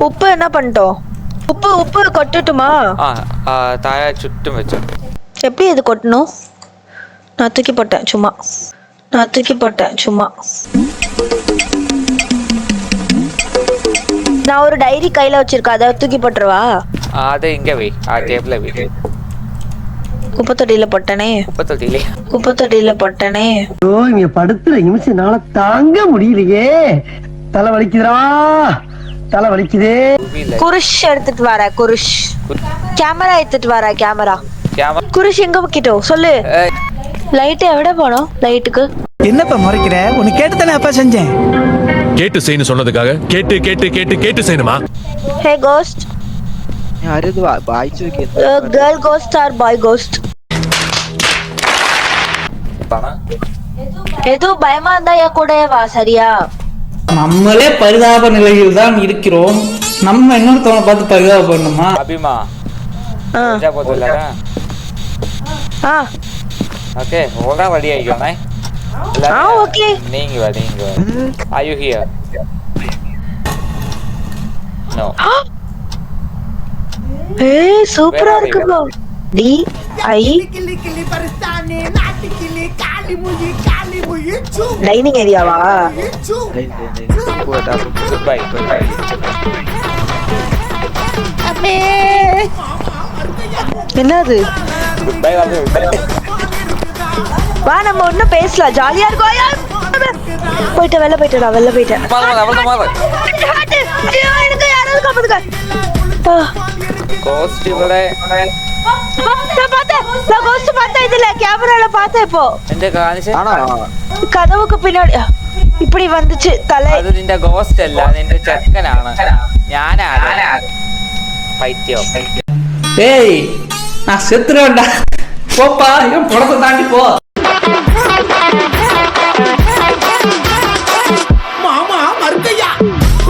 ഉപ്പ് എന്നാ பண்ணிட்டோம் உப்பு உப்பு கொட்டட்டுமா தாயா சுட்டும் வச்சோம் எப்படி இது கொட்டணும் நான் தூக்கி போட்டேன் சும்மா நான் ஒரு டைரி கையில வச்சிருக்கேன் அதை தூக்கி போட்டுருவா அதை இங்க வை டேபிள்ல வை குப்பத்தொட்டியில போட்டனே ஓ இங்க படுத்துற நிமிஷம்னால தாங்க முடியலையே தலை வலிக்குதே குருஷ் எடுத்துட்டு வர குருஷ் கேமரா எடுத்துட்டு வர கேமரா குருஷ் எங்க வைக்கிட்டோ சொல்லு லைட் எവിടെ போனோம் லைட்டுக்கு என்னப்பா முறைக்கிற உன்னை கேட்டு தானே அப்பா செஞ்சேன் கேட்டு செய்யணும் சொன்னதுக்காக கேட்டு செய்யணுமா ஹே கோஸ்ட் கேர்ள் கோஸ்ட் ஆர் பாய் கோஸ்ட் எது பயமா இருந்தா என் கூட வா சரியா நம்மளே பரிதாப நிலையில் தான் இருக்கிறோம் நம்ம இன்னொருத்தவனை பார்த்து பரிதாபப்படணுமா அபிமா ஓகே ஓடா ரெடி ஆயிக்கோனே ஓகே நீங்க வா are you here no சூப்பரா இருக்கு ப்ரோ டி ஐ டைனிங் ஏரியாவா பை என்னது பை வா நம்ம ஒன்னும் பேசலாம் ஜாலியா இருக்கும் போயிட்டு வெளில போயிட்டேன் எனக்கு யாராவது காப்பாத்துக்க கோஸ்ட் ഇവിടെ நான் கோஸ்ட் பார்த்தேன் இதுல கேமரால பார்த்தேன் இப்போ എന്റെ കാണിച്ച് கதவுக்கு பின்னாடி இப்படி வந்துச்சு தலை അത് നിന്റെ ഗോസ്റ്റ് അല്ല നിന്റെ ചെക്കനാണ് ഞാനാണ് പൈത്യം ஏய் நான் செத்துறேன்டா போப்பா என் படத்தை தாண்டி போ